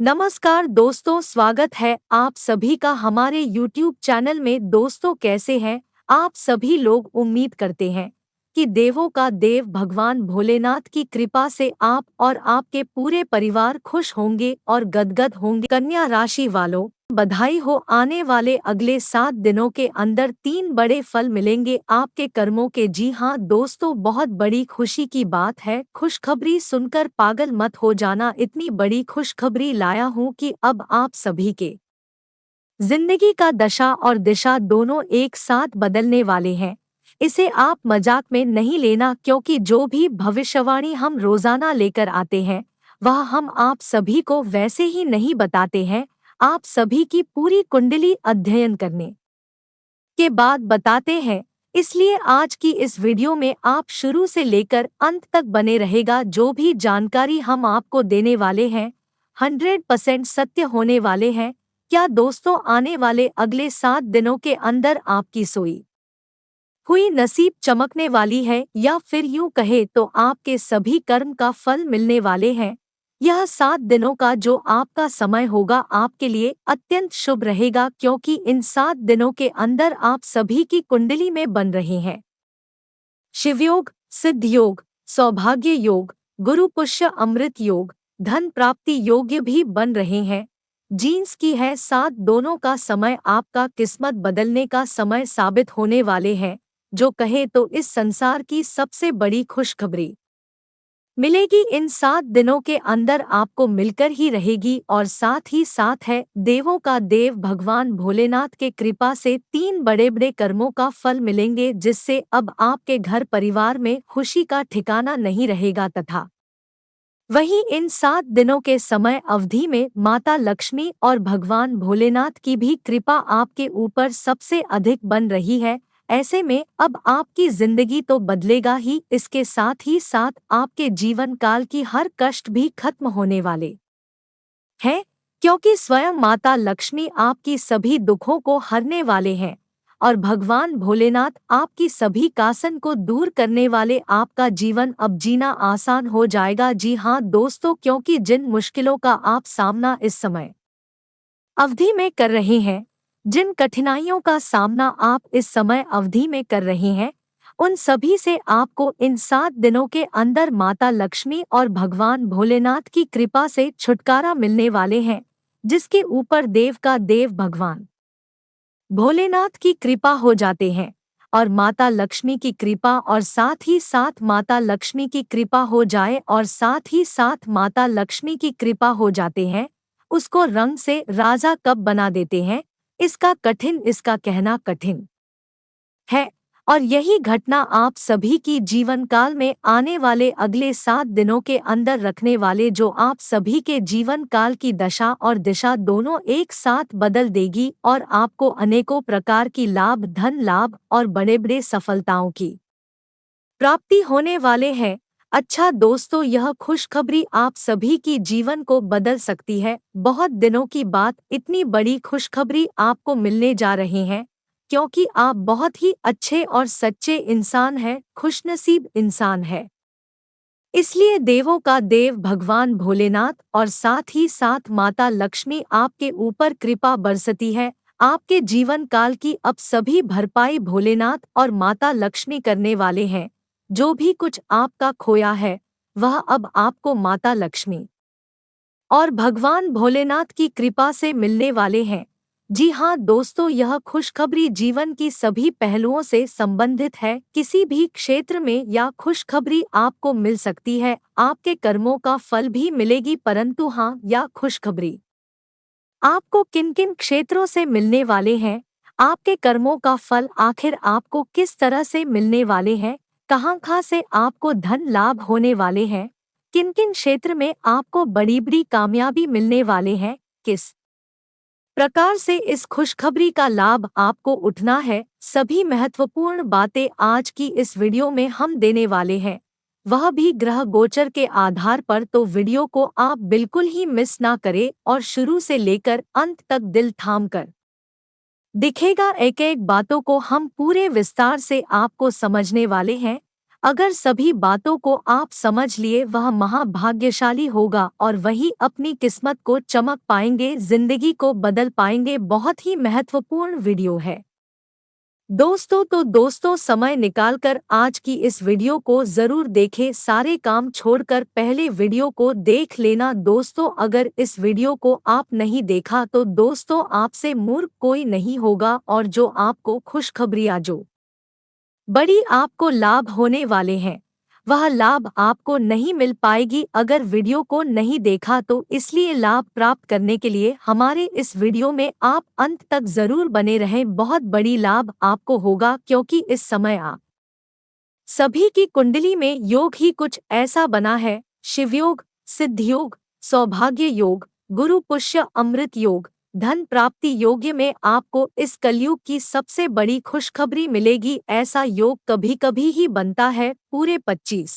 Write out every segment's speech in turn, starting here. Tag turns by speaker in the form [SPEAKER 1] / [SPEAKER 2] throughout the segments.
[SPEAKER 1] नमस्कार दोस्तों, स्वागत है आप सभी का हमारे YouTube चैनल में। दोस्तों, कैसे हैं आप सभी लोग। उम्मीद करते हैं कि देवों का देव भगवान भोलेनाथ की कृपा से आप और आपके पूरे परिवार खुश होंगे और गदगद होंगे। कन्या राशि वालों, बधाई हो। आने वाले अगले 7 दिनों के अंदर 3 बड़े फल मिलेंगे आपके कर्मों के। जी हाँ दोस्तों, बहुत बड़ी खुशी की बात है। खुशखबरी सुनकर पागल मत हो जाना। इतनी बड़ी खुशखबरी लाया हूँ कि अब आप सभी के जिंदगी का दशा और दिशा दोनों एक साथ बदलने वाले हैं। इसे आप मजाक में नहीं लेना, क्योंकि जो भी भविष्यवाणी हम रोजाना लेकर आते हैं वह हम आप सभी को वैसे ही नहीं बताते हैं। आप सभी की पूरी कुंडली अध्ययन करने के बाद बताते हैं। इसलिए आज की इस वीडियो में आप शुरू से लेकर अंत तक बने रहेगा। जो भी जानकारी हम आपको देने वाले हैं 100% सत्य होने वाले हैं। क्या दोस्तों, आने वाले अगले 7 दिनों के अंदर आपकी सोई हुई नसीब चमकने वाली है, या फिर यूं कहे तो आपके सभी कर्म का फल मिलने वाले हैं। यह 7 दिनों का जो आपका समय होगा आपके लिए अत्यंत शुभ रहेगा, क्योंकि इन 7 दिनों के अंदर आप सभी की कुंडली में बन रहे हैं शिवयोग, सिद्ध योग, सौभाग्य योग, गुरु पुष्य अमृत योग, धन प्राप्ति योग्य भी बन रहे हैं। जीन्स की है 7 दोनों का समय आपका किस्मत बदलने का समय साबित होने वाले हैं। जो कहे तो इस संसार की सबसे बड़ी खुशखबरी मिलेगी इन 7 दिनों के अंदर आपको मिलकर ही रहेगी। और साथ ही साथ है देवों का देव भगवान भोलेनाथ के कृपा से 3 बड़े बड़े कर्मों का फल मिलेंगे, जिससे अब आपके घर परिवार में खुशी का ठिकाना नहीं रहेगा। तथा वहीं इन 7 दिनों के समय अवधि में माता लक्ष्मी और भगवान भोलेनाथ की भी कृपा आपके ऊपर सबसे अधिक बन रही है। ऐसे में अब आपकी जिंदगी तो बदलेगा ही, इसके साथ ही साथ आपके जीवन काल की हर कष्ट भी खत्म होने वाले हैं, क्योंकि स्वयं माता लक्ष्मी आपकी सभी दुखों को हरने वाले हैं और भगवान भोलेनाथ आपकी सभी कासन को दूर करने वाले। आपका जीवन अब जीना आसान हो जाएगा। जी हाँ दोस्तों, क्योंकि जिन मुश्किलों का आप सामना इस समय अवधि में कर रहे हैं, जिन कठिनाइयों का सामना आप इस समय अवधि में कर रहे हैं, उन सभी से आपको इन 7 दिनों के अंदर माता लक्ष्मी और भगवान भोलेनाथ की कृपा से छुटकारा मिलने वाले हैं, जिसके ऊपर देव का देव भगवान भोलेनाथ की कृपा हो जाते हैं और माता लक्ष्मी की कृपा, और साथ ही साथ माता लक्ष्मी की कृपा हो जाए और साथ ही साथ माता लक्ष्मी की कृपा हो जाते हैं, उसको रंग से राजा कब बना देते हैं, इसका कहना कठिन है। और यही घटना आप सभी की जीवन काल में आने वाले अगले 7 दिनों के अंदर रखने वाले, जो आप सभी के जीवन काल की दशा और दिशा दोनों एक साथ बदल देगी और आपको अनेकों प्रकार की लाभ, धन लाभ और बड़े बड़े सफलताओं की प्राप्ति होने वाले हैं। अच्छा दोस्तों, यह खुशखबरी आप सभी की जीवन को बदल सकती है। बहुत दिनों की बात, इतनी बड़ी खुशखबरी आपको मिलने जा रहे हैं, क्योंकि आप बहुत ही अच्छे और सच्चे इंसान हैं, खुशनसीब इंसान है। इसलिए देवों का देव भगवान भोलेनाथ और साथ ही साथ माता लक्ष्मी आपके ऊपर कृपा बरसती है। आपके जीवन काल की अब सभी भरपाई भोलेनाथ और माता लक्ष्मी करने वाले हैं। जो भी कुछ आपका खोया है वह अब आपको माता लक्ष्मी और भगवान भोलेनाथ की कृपा से मिलने वाले हैं। जी हाँ दोस्तों, यह खुशखबरी जीवन की सभी पहलुओं से संबंधित है। किसी भी क्षेत्र में या खुशखबरी आपको मिल सकती है। आपके कर्मों का फल भी मिलेगी, परंतु हाँ, या खुशखबरी आपको किन किन क्षेत्रों से मिलने वाले हैं, आपके कर्मों का फल आखिर आपको किस तरह से मिलने वाले हैं, कहाँ से आपको धन लाभ होने वाले हैं, किन किन क्षेत्र में आपको बड़ी बड़ी कामयाबी मिलने वाले हैं, किस प्रकार से इस खुशखबरी का लाभ आपको उठना है, सभी महत्वपूर्ण बातें आज की इस वीडियो में हम देने वाले हैं, वह भी ग्रह गोचर के आधार पर। तो वीडियो को आप बिल्कुल ही मिस ना करें और शुरू से लेकर अंत तक दिल थाम कर दिखेगा। एक एक बातों को हम पूरे विस्तार से आपको समझने वाले हैं। अगर सभी बातों को आप समझ लिए वह महाभाग्यशाली होगा और वही अपनी किस्मत को चमक पाएंगे, जिंदगी को बदल पाएंगे। बहुत ही महत्वपूर्ण वीडियो है दोस्तों समय निकालकर आज की इस वीडियो को जरूर देखें। सारे काम छोड़कर पहले वीडियो को देख लेना दोस्तों। अगर इस वीडियो को आप नहीं देखा तो दोस्तों आपसे मूर्ख कोई नहीं होगा और जो आपको खुशखबरियां जो बड़ी आपको लाभ होने वाले हैं वह लाभ आपको नहीं मिल पाएगी अगर वीडियो को नहीं देखा तो। इसलिए लाभ प्राप्त करने के लिए हमारे इस वीडियो में आप अंत तक जरूर बने रहें। बहुत बड़ी लाभ आपको होगा क्योंकि इस समय आप सभी की कुंडली में योग ही कुछ ऐसा बना है। शिवयोग, सिद्धयोग, सौभाग्य योग, गुरु पुष्य अमृत योग, धन प्राप्ति योग्य में आपको इस कलयुग की सबसे बड़ी खुशखबरी मिलेगी। ऐसा योग कभी कभी ही बनता है, पूरे 25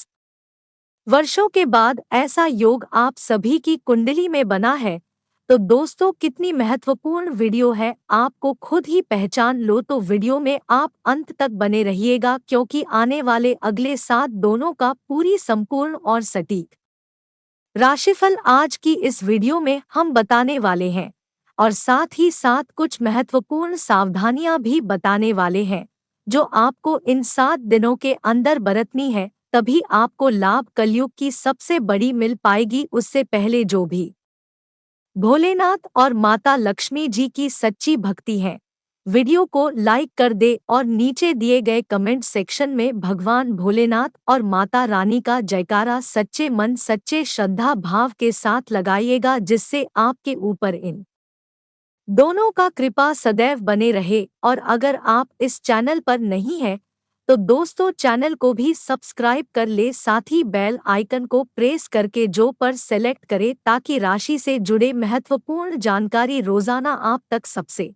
[SPEAKER 1] वर्षों के बाद ऐसा योग आप सभी की कुंडली में बना है। तो दोस्तों कितनी महत्वपूर्ण वीडियो है, आपको खुद ही पहचान लो। तो वीडियो में आप अंत तक बने रहिएगा क्योंकि आने वाले अगले 7 दोनों का पूरी संपूर्ण और सटीक राशिफल आज की इस वीडियो में हम बताने वाले हैं और साथ ही साथ कुछ महत्वपूर्ण सावधानियां भी बताने वाले हैं जो आपको इन 7 दिनों के अंदर बरतनी है, तभी आपको लाभ कलयुग की सबसे बड़ी मिल पाएगी। उससे पहले जो भी भोलेनाथ और माता लक्ष्मी जी की सच्ची भक्ति है, वीडियो को लाइक कर दे और नीचे दिए गए कमेंट सेक्शन में भगवान भोलेनाथ और माता रानी का जयकारा सच्चे मन सच्चे श्रद्धा भाव के साथ लगाइएगा, जिससे आपके ऊपर इन दोनों का कृपा सदैव बने रहे। और अगर आप इस चैनल पर नहीं हैं तो दोस्तों चैनल को भी सब्सक्राइब कर ले, साथ ही बेल आइकन को प्रेस करके जो पर सेलेक्ट करे ताकि राशि से जुड़े महत्वपूर्ण जानकारी रोजाना आप तक सबसे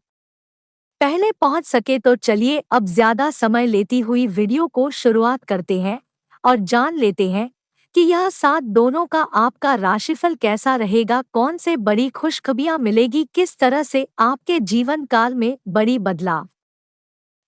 [SPEAKER 1] पहले पहुंच सके। तो चलिए अब ज्यादा समय लेती हुई वीडियो को शुरुआत करते हैं और जान लेते हैं कि यह 7 दोनों का आपका राशिफल कैसा रहेगा, कौन से बड़ी खुशखबरियां मिलेगी, किस तरह से आपके जीवन काल में बड़ी बदलाव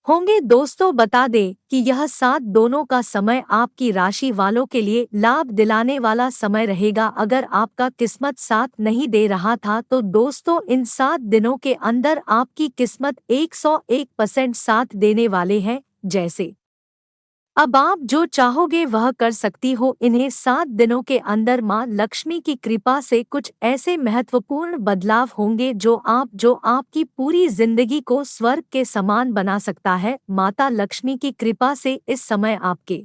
[SPEAKER 1] होंगे। दोस्तों बता दें कि यह 7 दोनों का समय आपकी राशि वालों के लिए लाभ दिलाने वाला समय रहेगा। अगर आपका किस्मत साथ नहीं दे रहा था तो दोस्तों इन 7 दिनों के अंदर आपकी किस्मत 101% साथ देने वाले हैं। जैसे अब आप जो चाहोगे वह कर सकती हो। इन्हें 7 दिनों के अंदर मां लक्ष्मी की कृपा से कुछ ऐसे महत्वपूर्ण बदलाव होंगे जो आपकी पूरी जिंदगी को स्वर्ग के समान बना सकता है। माता लक्ष्मी की कृपा से इस समय आपके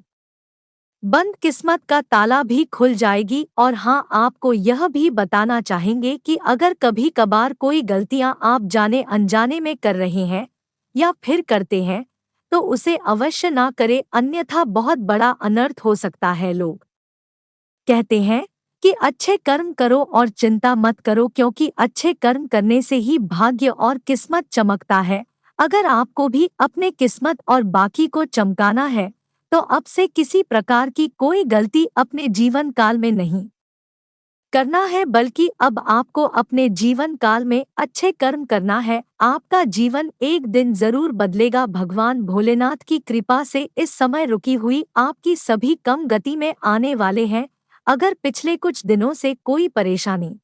[SPEAKER 1] बंद किस्मत का ताला भी खुल जाएगी। और हाँ, आपको यह भी बताना चाहेंगे कि अगर कभी कभार कोई गलतियां आप जाने अनजाने में कर रहे हैं या फिर करते हैं तो उसे अवश्य ना करें, अन्यथा बहुत बड़ा अनर्थ हो सकता है। लोग कहते हैं कि अच्छे कर्म करो और चिंता मत करो, क्योंकि अच्छे कर्म करने से ही भाग्य और किस्मत चमकता है। अगर आपको भी अपने किस्मत और बाकी को चमकाना है तो अब से किसी प्रकार की कोई गलती अपने जीवन काल में नहीं करना है, बल्कि अब आपको अपने जीवन काल में अच्छे कर्म करना है। आपका जीवन एक दिन जरूर बदलेगा। भगवान भोलेनाथ की कृपा से इस समय रुकी हुई आपकी सभी कम गति में आने वाले हैं। अगर पिछले कुछ दिनों से कोई परेशानी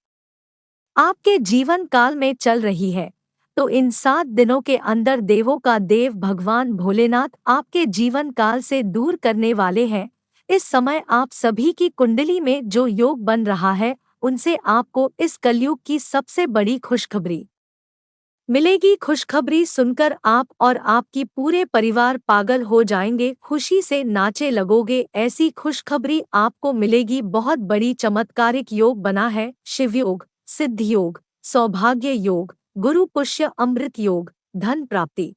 [SPEAKER 1] आपके जीवन काल में चल रही है तो इन 7 दिनों के अंदर देवों का देव भगवान भोलेनाथ आपके जीवन काल से दूर करने वाले हैं। इस समय आप सभी की कुंडली में जो योग बन रहा है उनसे आपको इस कलयुग की सबसे बड़ी खुशखबरी मिलेगी। खुशखबरी सुनकर आप और आपकी पूरे परिवार पागल हो जाएंगे, खुशी से नाचे लगोगे। ऐसी खुशखबरी आपको मिलेगी। बहुत बड़ी चमत्कारिक योग बना है। शिवयोग, सिद्ध योग, सौभाग्य योग, गुरु पुष्य अमृत योग, धन प्राप्ति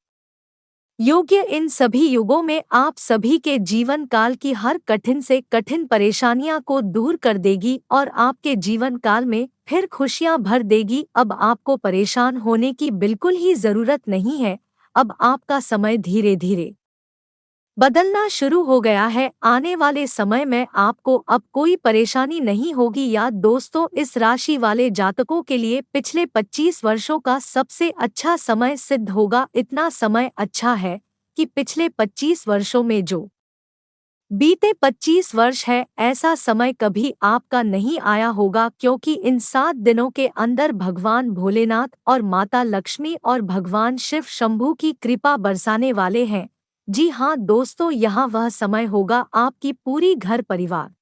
[SPEAKER 1] योग्य। इन सभी युगों में आप सभी के जीवन काल की हर कठिन से कठिन परेशानियां को दूर कर देगी और आपके जीवन काल में फिर खुशियां भर देगी। अब आपको परेशान होने की बिल्कुल ही जरूरत नहीं है। अब आपका समय धीरे धीरे बदलना शुरू हो गया है। आने वाले समय में आपको अब कोई परेशानी नहीं होगी। याद दोस्तों, इस राशि वाले जातकों के लिए पिछले 25 वर्षों का सबसे अच्छा समय सिद्ध होगा। इतना समय अच्छा है कि पिछले 25 वर्षों में जो बीते 25 वर्ष है, ऐसा समय कभी आपका नहीं आया होगा, क्योंकि इन 7 दिनों के अंदर भगवान भोलेनाथ और माता लक्ष्मी और भगवान शिव शंभू की कृपा बरसाने वाले हैं। जी हाँ दोस्तों, यहाँ वह समय होगा आपकी पूरी घर परिवार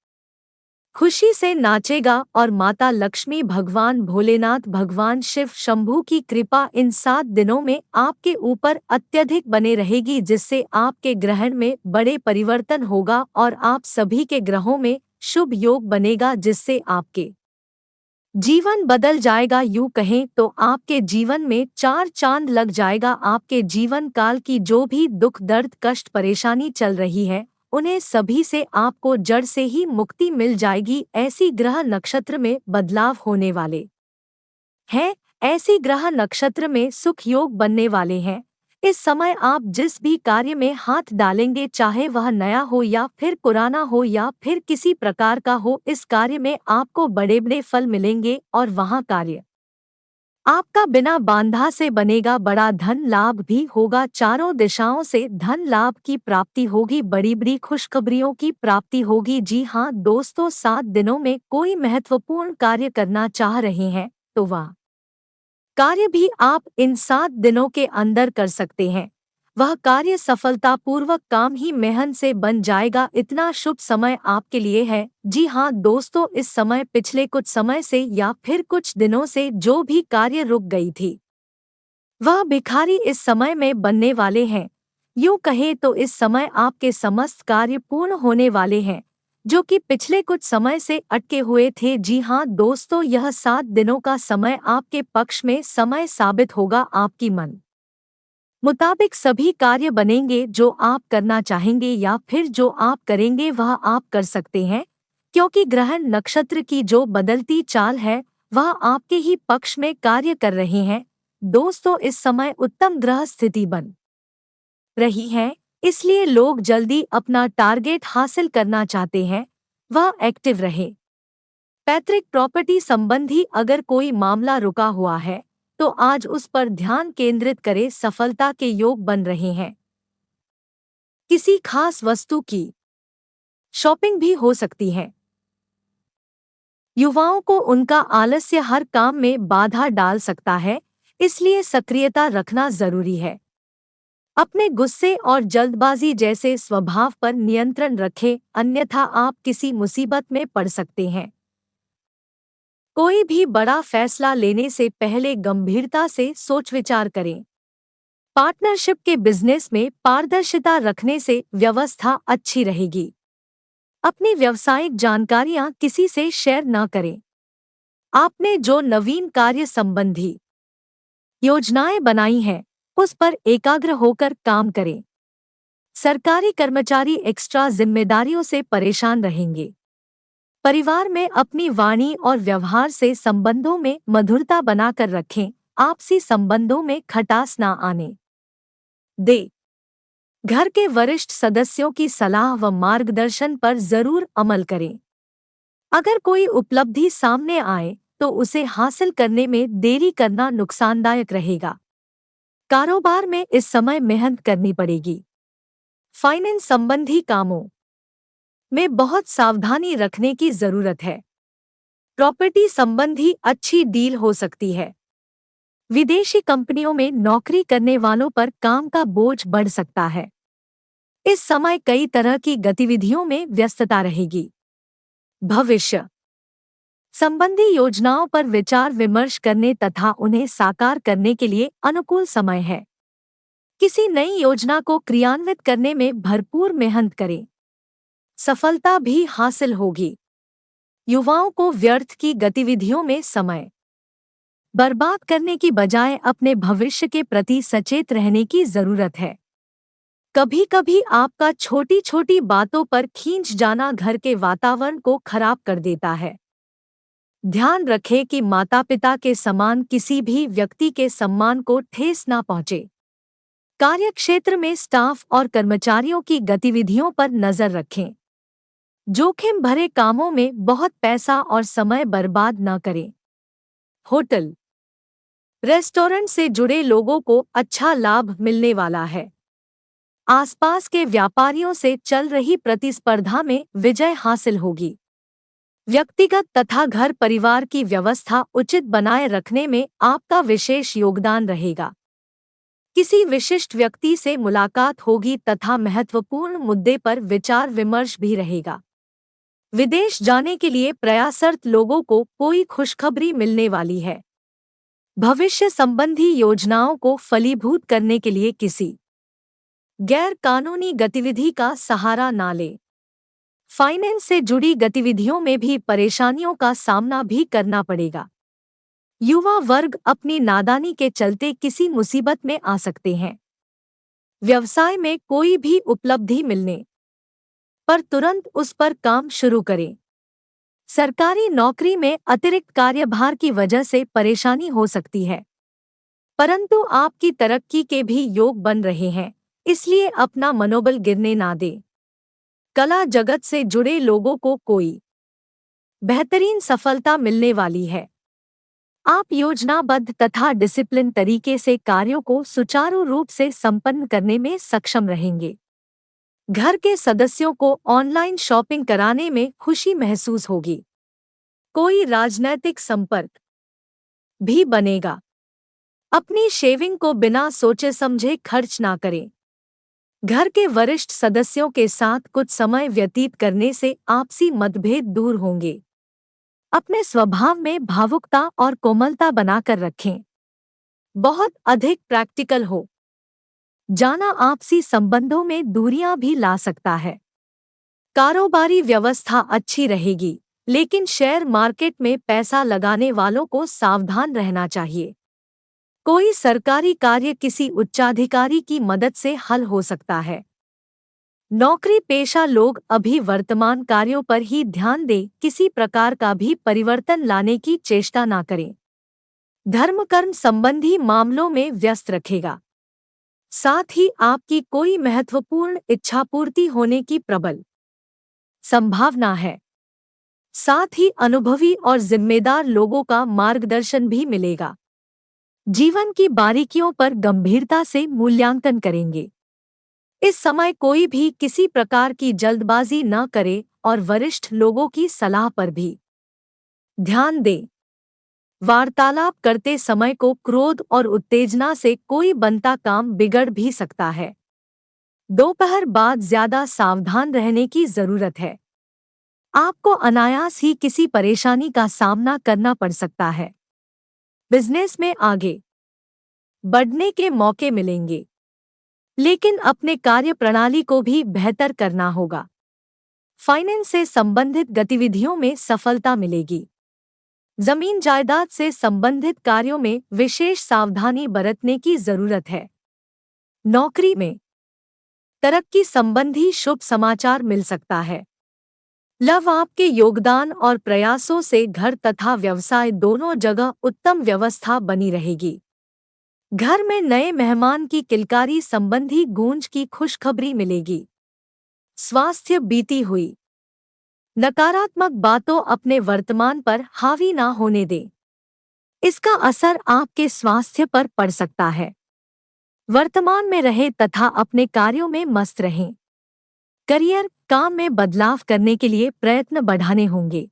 [SPEAKER 1] खुशी से नाचेगा और माता लक्ष्मी, भगवान भोलेनाथ, भगवान शिव शंभू की कृपा इन 7 दिनों में आपके ऊपर अत्यधिक बने रहेगी, जिससे आपके ग्रहण में बड़े परिवर्तन होगा और आप सभी के ग्रहों में शुभ योग बनेगा, जिससे आपके जीवन बदल जाएगा। यूं कहें तो आपके जीवन में 4 चांद लग जाएगा। आपके जीवन काल की जो भी दुख, दर्द, कष्ट, परेशानी चल रही है, उन्हें सभी से आपको जड़ से ही मुक्ति मिल जाएगी। ऐसी ग्रह नक्षत्र में बदलाव होने वाले हैं, ऐसी ग्रह नक्षत्र में सुख योग बनने वाले हैं। इस समय आप जिस भी कार्य में हाथ डालेंगे, चाहे वह नया हो या फिर पुराना हो या फिर किसी प्रकार का हो, इस कार्य में आपको बड़े बड़े फल मिलेंगे और वहाँ कार्य आपका बिना बांधा से बनेगा। बड़ा धन लाभ भी होगा, चारों दिशाओं से धन लाभ की प्राप्ति होगी, बड़ी बड़ी खुशखबरियों की प्राप्ति होगी। जी हाँ दोस्तों, 7 दिनों में कोई महत्वपूर्ण कार्य करना चाह रहे हैं तो वह कार्य भी आप इन 7 दिनों के अंदर कर सकते हैं। वह कार्य सफलतापूर्वक काम ही मेहनत से बन जाएगा। इतना शुभ समय आपके लिए है। जी हाँ दोस्तों, इस समय पिछले कुछ समय से या फिर कुछ दिनों से जो भी कार्य रुक गई थी, वह भिखारी इस समय में बनने वाले हैं। यूं कहें तो इस समय आपके समस्त कार्य पूर्ण होने वाले हैं, जो कि पिछले कुछ समय से अटके हुए थे। जी हाँ दोस्तों, यह 7 दिनों का समय आपके पक्ष में समय साबित होगा। आपकी मन मुताबिक सभी कार्य बनेंगे, जो आप करना चाहेंगे या फिर जो आप करेंगे वह आप कर सकते हैं, क्योंकि ग्रहण नक्षत्र की जो बदलती चाल है वह आपके ही पक्ष में कार्य कर रहे हैं। दोस्तों, इस समय उत्तम ग्रह स्थिति बन रही है, इसलिए लोग जल्दी अपना टारगेट हासिल करना चाहते हैं, वह एक्टिव रहे। पैतृक प्रॉपर्टी संबंधी अगर कोई मामला रुका हुआ है तो आज उस पर ध्यान केंद्रित करें, सफलता के योग बन रहे हैं। किसी खास वस्तु की शॉपिंग भी हो सकती है। युवाओं को उनका आलस्य हर काम में बाधा डाल सकता है, इसलिए सक्रियता रखना जरूरी है। अपने गुस्से और जल्दबाजी जैसे स्वभाव पर नियंत्रण रखें, अन्यथा आप किसी मुसीबत में पड़ सकते हैं। कोई भी बड़ा फैसला लेने से पहले गंभीरता से सोच विचार करें। पार्टनरशिप के बिजनेस में पारदर्शिता रखने से व्यवस्था अच्छी रहेगी। अपनी व्यावसायिक जानकारियां किसी से शेयर न करें। आपने जो नवीन कार्य संबंधी योजनाएं बनाई हैं, उस पर एकाग्र होकर काम करें। सरकारी कर्मचारी एक्स्ट्रा जिम्मेदारियों से परेशान रहेंगे। परिवार में अपनी वाणी और व्यवहार से संबंधों में मधुरता बनाकर रखें। आपसी संबंधों में खटास ना आने दे। घर के वरिष्ठ सदस्यों की सलाह व मार्गदर्शन पर जरूर अमल करें। अगर कोई उपलब्धि सामने आए तो उसे हासिल करने में देरी करना नुकसानदायक रहेगा। कारोबार में इस समय मेहनत करनी पड़ेगी। फाइनेंस संबंधी कामों में बहुत सावधानी रखने की जरूरत है। प्रॉपर्टी संबंधी अच्छी डील हो सकती है। विदेशी कंपनियों में नौकरी करने वालों पर काम का बोझ बढ़ सकता है। इस समय कई तरह की गतिविधियों में व्यस्तता रहेगी। भविष्य संबंधी योजनाओं पर विचार विमर्श करने तथा उन्हें साकार करने के लिए अनुकूल समय है। किसी नई योजना को क्रियान्वित करने में भरपूर मेहनत करें, सफलता भी हासिल होगी। युवाओं को व्यर्थ की गतिविधियों में समय बर्बाद करने की बजाय अपने भविष्य के प्रति सचेत रहने की जरूरत है। कभी कभी आपका छोटी छोटी बातों पर खींच जाना घर के वातावरण को खराब कर देता है। ध्यान रखें कि माता पिता के समान किसी भी व्यक्ति के सम्मान को ठेस न पहुंचे। कार्यक्षेत्र में स्टाफ और कर्मचारियों की गतिविधियों पर नजर रखें। जोखिम भरे कामों में बहुत पैसा और समय बर्बाद न करें। होटल रेस्टोरेंट से जुड़े लोगों को अच्छा लाभ मिलने वाला है। आसपास के व्यापारियों से चल रही प्रतिस्पर्धा में विजय हासिल होगी। व्यक्तिगत तथा घर परिवार की व्यवस्था उचित बनाए रखने में आपका विशेष योगदान रहेगा। किसी विशिष्ट व्यक्ति से मुलाकात होगी तथा महत्वपूर्ण मुद्दे पर विचार विमर्श भी रहेगा। विदेश जाने के लिए प्रयासरत लोगों को कोई खुशखबरी मिलने वाली है। भविष्य संबंधी योजनाओं को फलीभूत करने के लिए किसी गैर कानूनी गतिविधि का सहारा ना लें। फाइनेंस से जुड़ी गतिविधियों में भी परेशानियों का सामना भी करना पड़ेगा। युवा वर्ग अपनी नादानी के चलते किसी मुसीबत में आ सकते हैं। व्यवसाय में कोई भी उपलब्धि मिलने पर तुरंत उस पर काम शुरू करें। सरकारी नौकरी में अतिरिक्त कार्यभार की वजह से परेशानी हो सकती है, परंतु आपकी तरक्की के भी योग बन रहे हैं, इसलिए अपना मनोबल गिरने ना दें। कला जगत से जुड़े लोगों को कोई बेहतरीन सफलता मिलने वाली है। आप योजनाबद्ध तथा डिसिप्लिन तरीके से कार्यों को सुचारू रूप से संपन्न करने में सक्षम रहेंगे। घर के सदस्यों को ऑनलाइन शॉपिंग कराने में खुशी महसूस होगी। कोई राजनैतिक संपर्क भी बनेगा। अपनी शेविंग को बिना सोचे समझे खर्च ना करें। घर के वरिष्ठ सदस्यों के साथ कुछ समय व्यतीत करने से आपसी मतभेद दूर होंगे। अपने स्वभाव में भावुकता और कोमलता बनाकर रखें। बहुत अधिक प्रैक्टिकल हो जाना आपसी संबंधों में दूरियां भी ला सकता है। कारोबारी व्यवस्था अच्छी रहेगी, लेकिन शेयर मार्केट में पैसा लगाने वालों को सावधान रहना चाहिए। कोई सरकारी कार्य किसी उच्चाधिकारी की मदद से हल हो सकता है। नौकरी पेशा लोग अभी वर्तमान कार्यों पर ही ध्यान दें, किसी प्रकार का भी परिवर्तन लाने की चेष्टा ना करें। धर्म कर्म संबंधी मामलों में व्यस्त रखेगा। साथ ही आपकी कोई महत्वपूर्ण इच्छा पूर्ति होने की प्रबल संभावना है। साथ ही अनुभवी और जिम्मेदार लोगों का मार्गदर्शन भी मिलेगा। जीवन की बारीकियों पर गंभीरता से मूल्यांकन करेंगे। इस समय कोई भी किसी प्रकार की जल्दबाजी न करे और वरिष्ठ लोगों की सलाह पर भी ध्यान दें। वार्तालाप करते समय को क्रोध और उत्तेजना से कोई बनता काम बिगड़ भी सकता है। दोपहर बाद ज्यादा सावधान रहने की जरूरत है। आपको अनायास ही किसी परेशानी का सामना करना पड़ सकता है। बिजनेस में आगे बढ़ने के मौके मिलेंगे, लेकिन अपने कार्य प्रणाली को भी बेहतर करना होगा। फाइनेंस से संबंधित गतिविधियों में सफलता मिलेगी। जमीन जायदाद से संबंधित कार्यों में विशेष सावधानी बरतने की जरूरत है। नौकरी में तरक्की संबंधी शुभ समाचार मिल सकता है। आपके योगदान और प्रयासों से घर तथा व्यवसाय दोनों जगह उत्तम व्यवस्था बनी रहेगी। घर में नए मेहमान की किलकारी संबंधी गूंज की खुशखबरी मिलेगी। स्वास्थ्य बीती हुई नकारात्मक बातों अपने वर्तमान पर हावी ना होने दें। इसका असर आपके स्वास्थ्य पर पड़ सकता है। वर्तमान में रहे तथा अपने कार्यों में मस्त रहें। करियर काम में बदलाव करने के लिए प्रयत्न बढ़ाने होंगे।